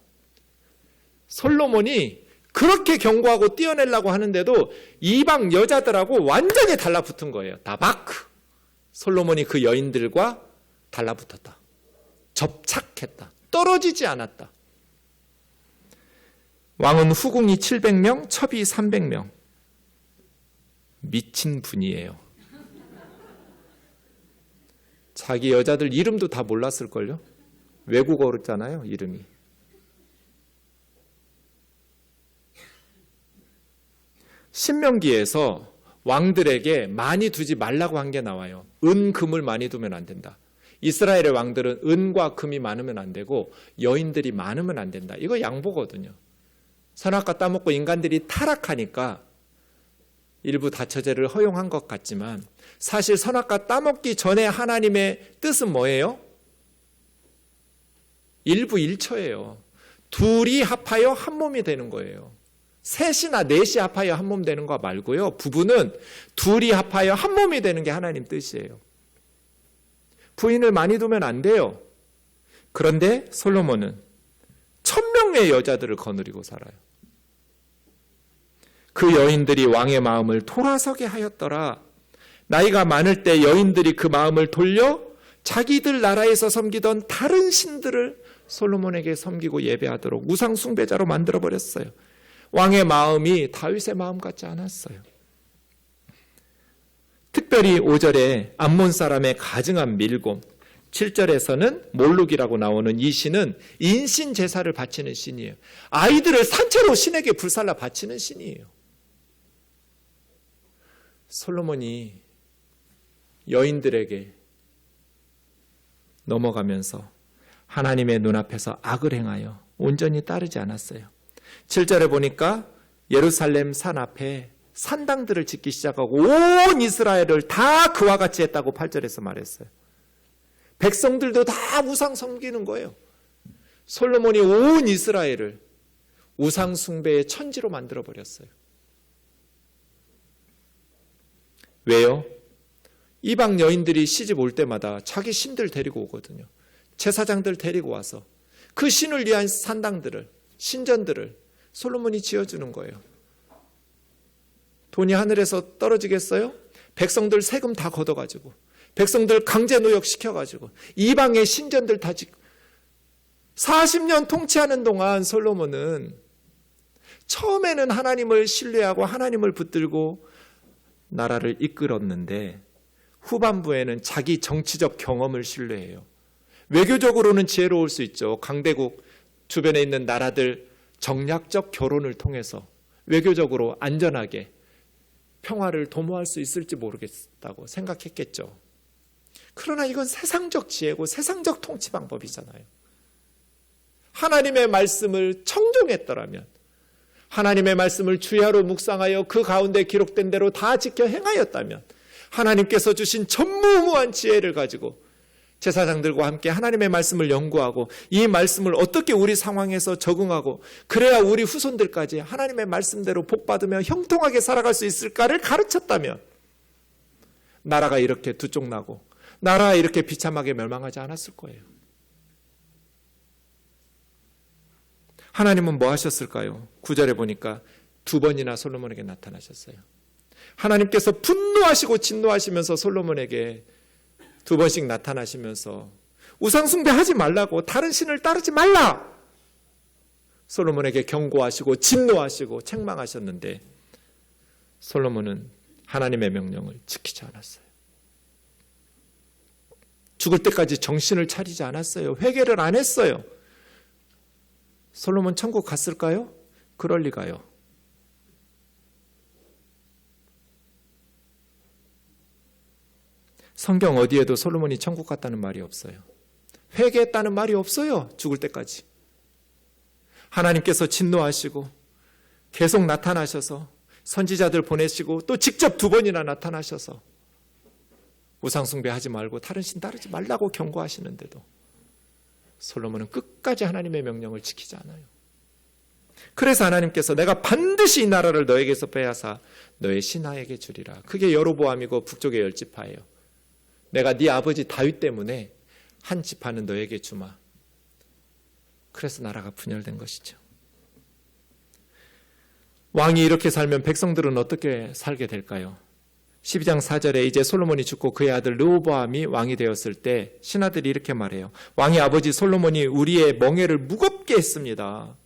솔로몬이 그렇게 경고하고 띄어내려고 하는데도 이방 여자들하고 완전히 달라붙은 거예요. 다바크. 솔로몬이 그 여인들과 달라붙었다. 접착했다. 떨어지지 않았다. 왕은 후궁이 700명, 첩이 300명. 미친 분이에요. 자기 여자들 이름도 다 몰랐을걸요? 외국어였잖아요, 이름이. 신명기에서 왕들에게 많이 두지 말라고 한 게 나와요. 은, 금을 많이 두면 안 된다. 이스라엘의 왕들은 은과 금이 많으면 안 되고 여인들이 많으면 안 된다. 이거 양보거든요. 선악과 따먹고 인간들이 타락하니까 일부 다처제를 허용한 것 같지만 사실 선악과 따먹기 전에 하나님의 뜻은 뭐예요? 일부 일처예요. 둘이 합하여 한 몸이 되는 거예요. 셋이나 넷이 합하여 한 몸 되는 거 말고요. 부부는 둘이 합하여 한 몸이 되는 게 하나님 뜻이에요. 부인을 많이 두면 안 돼요. 그런데 솔로몬은 1000명의 여자들을 거느리고 살아요. 그 여인들이 왕의 마음을 돌아서게 하였더라. 나이가 많을 때 여인들이 그 마음을 돌려 자기들 나라에서 섬기던 다른 신들을 솔로몬에게 섬기고 예배하도록 우상 숭배자로 만들어버렸어요. 왕의 마음이 다윗의 마음 같지 않았어요. 특별히 5절에 암몬 사람의 가증한 밀곰, 7절에서는 몰룩이라고 나오는 이 신은 인신 제사를 바치는 신이에요. 아이들을 산채로 신에게 불살라 바치는 신이에요. 솔로몬이 여인들에게 넘어가면서 하나님의 눈앞에서 악을 행하여 온전히 따르지 않았어요. 7절에 보니까 예루살렘 산 앞에 산당들을 짓기 시작하고 온 이스라엘을 다 그와 같이 했다고 8절에서 말했어요. 백성들도 다 우상 섬기는 거예요. 솔로몬이 온 이스라엘을 우상 숭배의 천지로 만들어버렸어요. 왜요? 이방 여인들이 시집 올 때마다 자기 신들 데리고 오거든요. 제사장들 데리고 와서 그 신을 위한 산당들을, 신전들을 솔로몬이 지어주는 거예요. 돈이 하늘에서 떨어지겠어요? 백성들 세금 다 걷어가지고, 백성들 강제 노역시켜가지고, 이방의 신전들 다 짓고, 40년 통치하는 동안 솔로몬은 처음에는 하나님을 신뢰하고 하나님을 붙들고 나라를 이끌었는데 후반부에는 자기 정치적 경험을 신뢰해요. 외교적으로는 지혜로울 수 있죠. 강대국 주변에 있는 나라들 정략적 결혼을 통해서 외교적으로 안전하게 평화를 도모할 수 있을지 모르겠다고 생각했겠죠. 그러나 이건 세상적 지혜고 세상적 통치 방법이잖아요. 하나님의 말씀을 청종했더라면, 하나님의 말씀을 주야로 묵상하여 그 가운데 기록된 대로 다 지켜 행하였다면, 하나님께서 주신 전무후무한 지혜를 가지고 제사장들과 함께 하나님의 말씀을 연구하고 이 말씀을 어떻게 우리 상황에서 적응하고 그래야 우리 후손들까지 하나님의 말씀대로 복받으며 형통하게 살아갈 수 있을까를 가르쳤다면 나라가 이렇게 두 쪽 나고 나라가 이렇게 비참하게 멸망하지 않았을 거예요. 하나님은 뭐 하셨을까요? 9절에 보니까 2번이나 솔로몬에게 나타나셨어요. 하나님께서 분노하시고 진노하시면서 솔로몬에게 2번씩 나타나시면서 우상 숭배하지 말라고, 다른 신을 따르지 말라, 솔로몬에게 경고하시고 진노하시고 책망하셨는데 솔로몬은 하나님의 명령을 지키지 않았어요. 죽을 때까지 정신을 차리지 않았어요. 회개를 안 했어요. 솔로몬 천국 갔을까요? 그럴 리가요. 성경 어디에도 솔로몬이 천국 갔다는 말이 없어요. 회개했다는 말이 없어요. 죽을 때까지. 하나님께서 진노하시고 계속 나타나셔서 선지자들 보내시고 또 직접 2번이나 나타나셔서 우상숭배하지 말고 다른 신 따르지 말라고 경고하시는데도 솔로몬은 끝까지 하나님의 명령을 지키지 않아요. 그래서 하나님께서 내가 반드시 이 나라를 너에게서 빼앗아 너의 신하에게 주리라. 그게 여로보암이고 북쪽의 10지파예요. 내가 네 아버지 다윗 때문에 한 지파는 너에게 주마. 그래서 나라가 분열된 것이죠. 왕이 이렇게 살면 백성들은 어떻게 살게 될까요? 12장 4절에 이제 솔로몬이 죽고 그의 아들 르호보암이 왕이 되었을 때 신하들이 이렇게 말해요. 왕의 아버지 솔로몬이 우리의 멍에를 무겁게 했습니다.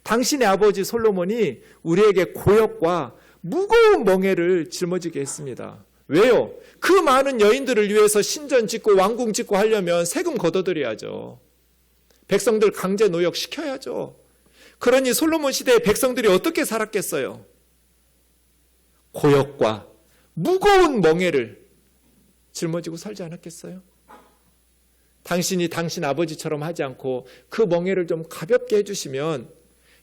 당신의 아버지 솔로몬이 우리에게 고역과 무거운 멍에를 짊어지게 했습니다. 왜요? 그 많은 여인들을 위해서 신전 짓고 왕궁 짓고 하려면 세금 걷어들여야죠. 백성들 강제 노역 시켜야죠. 그러니 솔로몬 시대의 백성들이 어떻게 살았겠어요? 고역과 무거운 멍에를 짊어지고 살지 않았겠어요? 당신이 당신 아버지처럼 하지 않고 그 멍에를 좀 가볍게 해주시면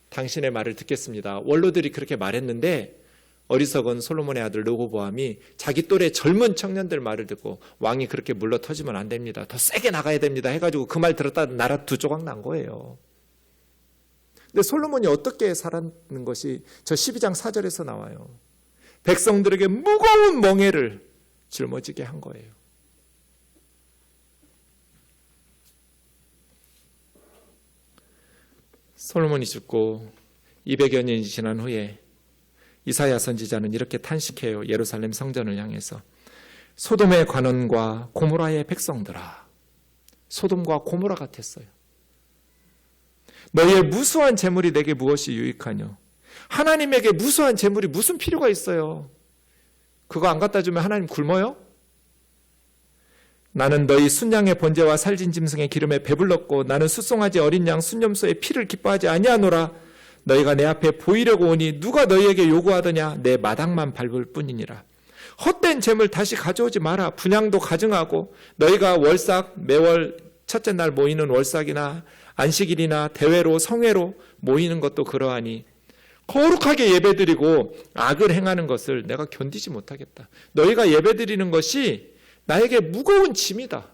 당신의 말을 듣겠습니다. 원로들이 그렇게 말했는데 어리석은 솔로몬의 아들 르호보암이 자기 또래 젊은 청년들 말을 듣고 왕이 그렇게 물러터지면 안 됩니다. 더 세게 나가야 됩니다. 해가지고 그 말 들었다 나라 두 조각 난 거예요. 근데 솔로몬이 어떻게 살았는 것이 저 12장 4절에서 나와요. 백성들에게 무거운 멍에를 짊어지게 한 거예요. 솔로몬이 죽고 200여 년이 지난 후에 이사야 선지자는 이렇게 탄식해요. 예루살렘 성전을 향해서 소돔의 관원과 고모라의 백성들아, 소돔과 고모라 같았어요. 너희의 무수한 재물이 내게 무엇이 유익하뇨? 하나님에게 무수한 재물이 무슨 필요가 있어요? 그거 안 갖다 주면 하나님 굶어요? 나는 너희 순양의 번제와 살진 짐승의 기름에 배불렀고 나는 숫송아지 어린 양 순염소의 피를 기뻐하지 아니하노라. 너희가 내 앞에 보이려고 오니 누가 너희에게 요구하더냐? 내 마당만 밟을 뿐이니라. 헛된 재물 다시 가져오지 마라. 분향도 가증하고 너희가 월삭 매월 첫째 날 모이는 월삭이나 안식일이나 대회로 성회로 모이는 것도 그러하니 거룩하게 예배드리고 악을 행하는 것을 내가 견디지 못하겠다. 너희가 예배드리는 것이 나에게 무거운 짐이다.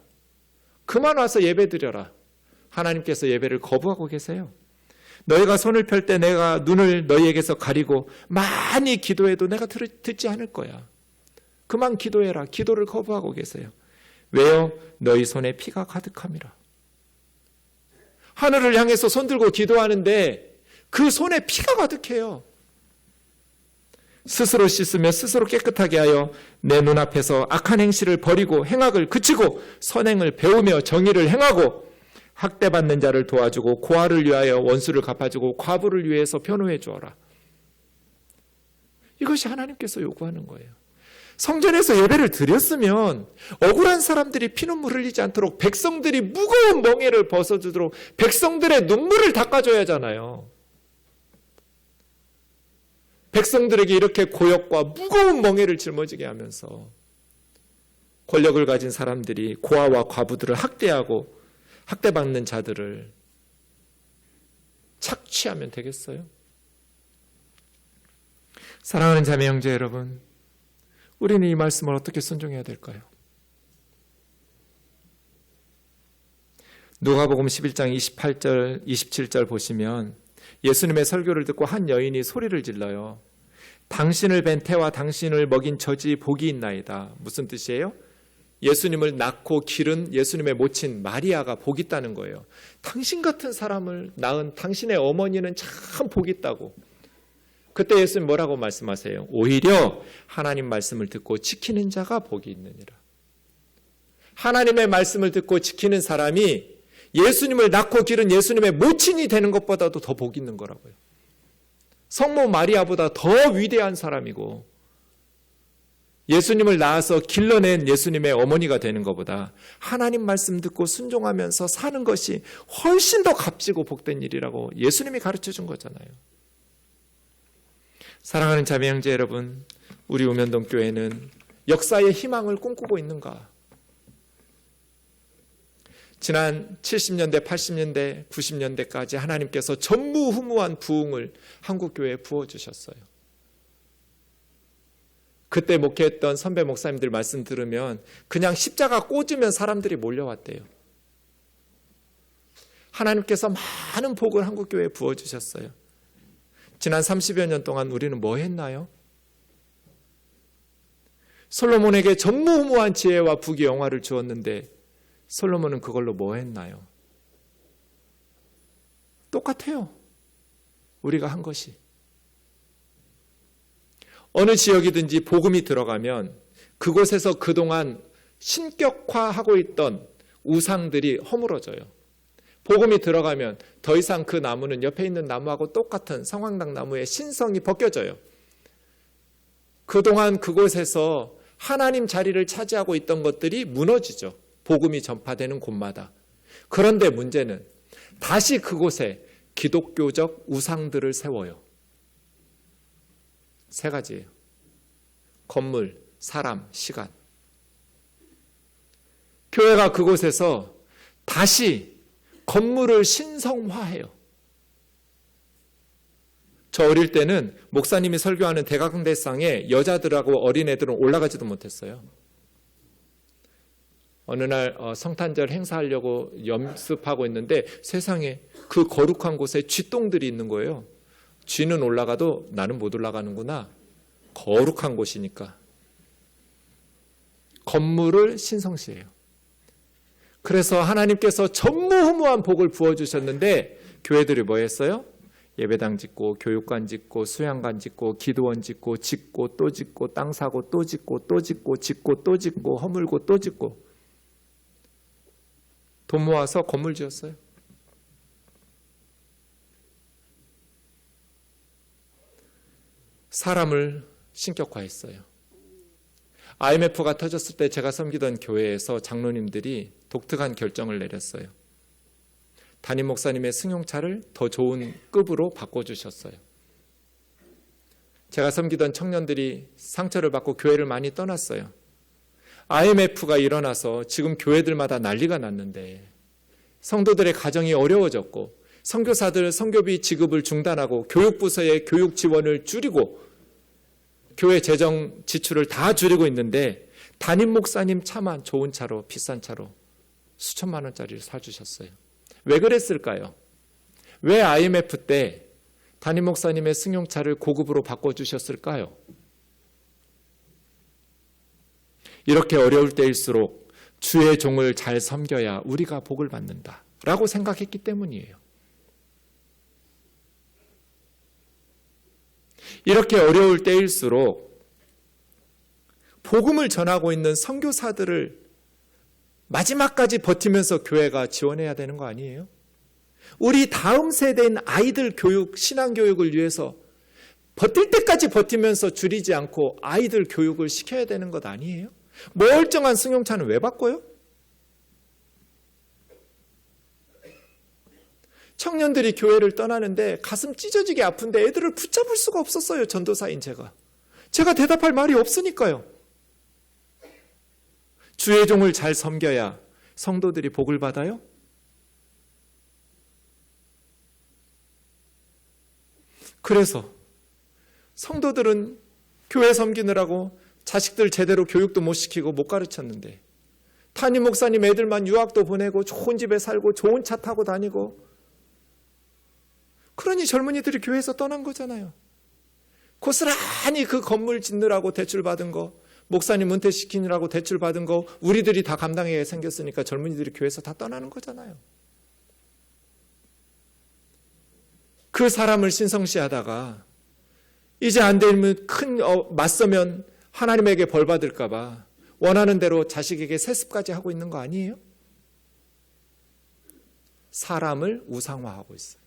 그만 와서 예배드려라. 하나님께서 예배를 거부하고 계세요. 너희가 손을 펼 때 내가 눈을 너희에게서 가리고 많이 기도해도 내가 듣지 않을 거야. 그만 기도해라. 기도를 거부하고 계세요. 왜요? 너희 손에 피가 가득함이라. 하늘을 향해서 손 들고 기도하는데 그 손에 피가 가득해요. 스스로 씻으며 스스로 깨끗하게 하여 내 눈앞에서 악한 행실을 버리고 행악을 그치고 선행을 배우며 정의를 행하고 학대받는 자를 도와주고 고아를 위하여 원수를 갚아주고 과부를 위해서 변호해 주어라. 이것이 하나님께서 요구하는 거예요. 성전에서 예배를 드렸으면 억울한 사람들이 피눈물 흘리지 않도록 백성들이 무거운 멍에를 벗어주도록 백성들의 눈물을 닦아줘야 하잖아요. 백성들에게 이렇게 고역과 무거운 멍에를 짊어지게 하면서 권력을 가진 사람들이 고아와 과부들을 학대하고 학대받는 자들을 착취하면 되겠어요? 사랑하는 자매 형제 여러분, 우리는 이 말씀을 어떻게 순종해야 될까요? 누가복음 11장 28절, 27절 보시면 예수님의 설교를 듣고 한 여인이 소리를 질러요. 당신을 뵌 태와 당신을 먹인 젖이 복이 있나이다. 무슨 뜻이에요? 예수님을 낳고 기른 예수님의 모친 마리아가 복이 있다는 거예요. 당신 같은 사람을 낳은 당신의 어머니는 참 복이 있다고. 그때 예수님 뭐라고 말씀하세요? 오히려 하나님 말씀을 듣고 지키는 자가 복이 있느니라. 하나님의 말씀을 듣고 지키는 사람이 예수님을 낳고 기른 예수님의 모친이 되는 것보다도 더 복이 있는 거라고요. 성모 마리아보다 더 위대한 사람이고 예수님을 낳아서 길러낸 예수님의 어머니가 되는 것보다 하나님 말씀 듣고 순종하면서 사는 것이 훨씬 더 값지고 복된 일이라고 예수님이 가르쳐 준 거잖아요. 사랑하는 자매 형제 여러분, 우리 우면동 교회는 역사의 희망을 꿈꾸고 있는가? 지난 70년대, 80년대, 90년대까지 하나님께서 전무후무한 부흥을 한국교회에 부어주셨어요. 그때 목회했던 선배 목사님들 말씀 들으면 그냥 십자가 꽂으면 사람들이 몰려왔대요. 하나님께서 많은 복을 한국교회에 부어주셨어요. 지난 30여 년 동안 우리는 뭐 했나요? 솔로몬에게 전무후무한 지혜와 부귀 영화를 주었는데 솔로몬은 그걸로 뭐 했나요? 똑같아요. 우리가 한 것이. 어느 지역이든지 복음이 들어가면 그곳에서 그동안 신격화하고 있던 우상들이 허물어져요. 복음이 들어가면 더 이상 그 나무는 옆에 있는 나무하고 똑같은 성황당 나무의 신성이 벗겨져요. 그동안 그곳에서 하나님 자리를 차지하고 있던 것들이 무너지죠. 복음이 전파되는 곳마다. 그런데 문제는 다시 그곳에 기독교적 우상들을 세워요. 세 가지예요. 건물, 사람, 시간. 교회가 그곳에서 다시 건물을 신성화해요. 저 어릴 때는 목사님이 설교하는 대강대상에 여자들하고 어린애들은 올라가지도 못했어요. 어느 날 성탄절 행사하려고 연습하고 있는데 세상에 그 거룩한 곳에 쥐똥들이 있는 거예요. 쥐는 올라가도 나는 못 올라가는구나. 거룩한 곳이니까. 건물을 신성시해요. 그래서 하나님께서 전무후무한 복을 부어주셨는데 교회들이 뭐 했어요? 예배당 짓고 교육관 짓고 수양관 짓고 기도원 짓고 짓고 또 짓고 땅 사고 또 짓고 또 짓고 짓고 또 짓고 허물고 또 짓고 돈 모아서 건물 지었어요. 사람을 신격화했어요. IMF가 터졌을 때 제가 섬기던 교회에서 장로님들이 독특한 결정을 내렸어요. 담임 목사님의 승용차를 더 좋은 급으로 바꿔주셨어요. 제가 섬기던 청년들이 상처를 받고 교회를 많이 떠났어요. IMF가 일어나서 지금 교회들마다 난리가 났는데 성도들의 가정이 어려워졌고 선교사들 선교비 지급을 중단하고 교육부서의 교육 지원을 줄이고 교회 재정 지출을 다 줄이고 있는데 담임 목사님 차만 좋은 차로 비싼 차로 수천만 원짜리를 사주셨어요. 왜 그랬을까요? 왜 IMF 때 담임 목사님의 승용차를 고급으로 바꿔주셨을까요? 이렇게 어려울 때일수록 주의 종을 잘 섬겨야 우리가 복을 받는다 라고 생각했기 때문이에요. 이렇게 어려울 때일수록 복음을 전하고 있는 선교사들을 마지막까지 버티면서 교회가 지원해야 되는 거 아니에요? 우리 다음 세대인 아이들 교육, 신앙교육을 위해서 버틸 때까지 버티면서 줄이지 않고 아이들 교육을 시켜야 되는 것 아니에요? 멀쩡한 승용차는 왜 바꿔요? 청년들이 교회를 떠나는데 가슴 찢어지게 아픈데 애들을 붙잡을 수가 없었어요. 전도사인 제가 대답할 말이 없으니까요. 주의 종을 잘 섬겨야 성도들이 복을 받아요? 그래서 성도들은 교회 섬기느라고 자식들 제대로 교육도 못 시키고 못 가르쳤는데 담임 목사님 애들만 유학도 보내고 좋은 집에 살고 좋은 차 타고 다니고 그러니 젊은이들이 교회에서 떠난 거잖아요. 고스란히 그 건물 짓느라고 대출 받은 거, 목사님 은퇴시키느라고 대출 받은 거 우리들이 다 감당해야 생겼으니까 젊은이들이 교회에서 다 떠나는 거잖아요. 그 사람을 신성시하다가 이제 안 되면 맞서면 하나님에게 벌 받을까 봐 원하는 대로 자식에게 세습까지 하고 있는 거 아니에요? 사람을 우상화하고 있어요.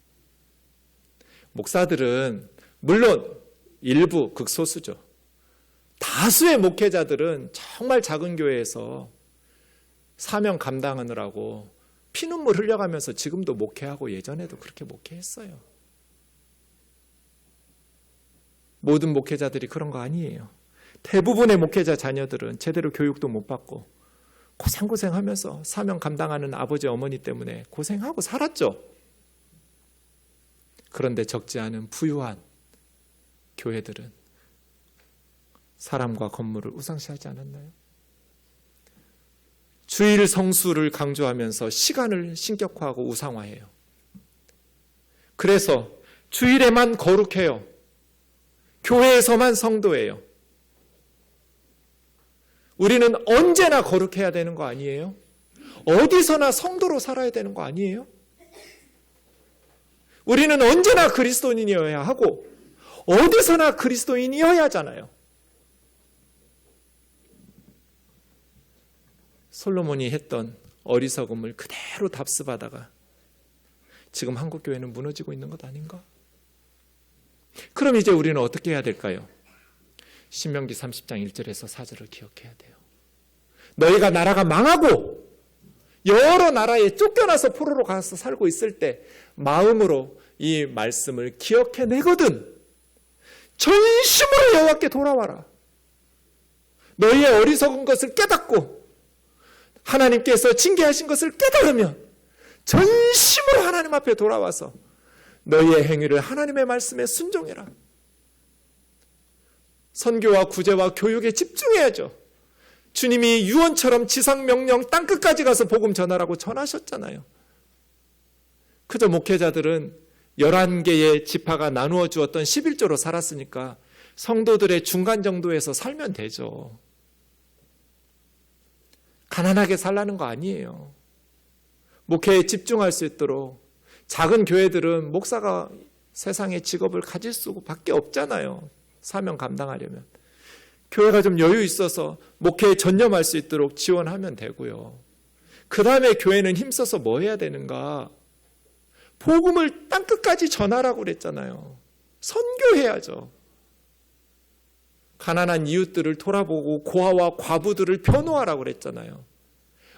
목사들은 물론 일부 극소수죠. 다수의 목회자들은 정말 작은 교회에서 사명 감당하느라고 피눈물 흘려가면서 지금도 목회하고 예전에도 그렇게 목회했어요. 모든 목회자들이 그런 거 아니에요. 대부분의 목회자 자녀들은 제대로 교육도 못 받고 고생하면서 사명 감당하는 아버지 어머니 때문에 고생하고 살았죠. 그런데 적지 않은 부유한 교회들은 사람과 건물을 우상시하지 않았나요? 주일 성수를 강조하면서 시간을 신격화하고 우상화해요. 그래서 주일에만 거룩해요. 교회에서만 성도예요. 우리는 언제나 거룩해야 되는 거 아니에요? 어디서나 성도로 살아야 되는 거 아니에요? 우리는 언제나 그리스도인이어야 하고 어디서나 그리스도인이어야 하잖아요. 솔로몬이 했던 어리석음을 그대로 답습하다가 지금 한국교회는 무너지고 있는 것 아닌가? 그럼 이제 우리는 어떻게 해야 될까요? 신명기 30장 1절에서 4절을 기억해야 돼요. 너희가 나라가 망하고 여러 나라에 쫓겨나서 포로로 가서 살고 있을 때 마음으로 이 말씀을 기억해내거든 전심으로 여호와께 돌아와라. 너희의 어리석은 것을 깨닫고 하나님께서 징계하신 것을 깨달으면 전심으로 하나님 앞에 돌아와서 너희의 행위를 하나님의 말씀에 순종해라. 선교와 구제와 교육에 집중해야죠. 주님이 유언처럼 지상명령 땅끝까지 가서 복음 전하라고 전하셨잖아요. 그저 목회자들은 11개의 지파가 나누어 주었던 11조로 살았으니까 성도들의 중간 정도에서 살면 되죠. 가난하게 살라는 거 아니에요. 목회에 집중할 수 있도록 작은 교회들은 목사가 세상의 직업을 가질 수밖에 없잖아요. 사명 감당하려면. 교회가 좀 여유 있어서 목회에 전념할 수 있도록 지원하면 되고요. 그 다음에 교회는 힘써서 뭐 해야 되는가? 복음을 땅끝까지 전하라고 그랬잖아요. 선교해야죠. 가난한 이웃들을 돌아보고 고아와 과부들을 변호하라고 그랬잖아요.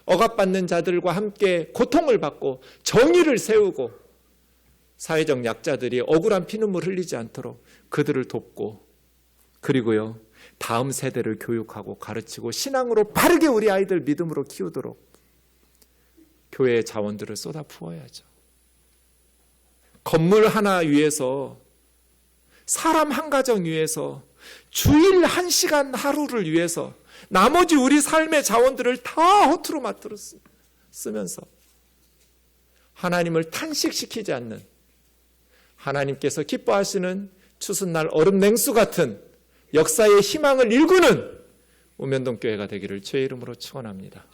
억압받는 자들과 함께 고통을 받고 정의를 세우고 사회적 약자들이 억울한 피눈물 흘리지 않도록 그들을 돕고, 그리고요 다음 세대를 교육하고 가르치고 신앙으로 바르게 우리 아이들 믿음으로 키우도록 교회의 자원들을 쏟아 부어야죠. 건물 하나 위해서, 사람 한 가정 위해서, 주일 1시간 하루를 위해서 나머지 우리 삶의 자원들을 다 허투루 맡들어 쓰면서 하나님을 탄식시키지 않는, 하나님께서 기뻐하시는 추수날 얼음 냉수 같은 역사의 희망을 일구는 우면동 교회가 되기를 주의 이름으로 축원합니다.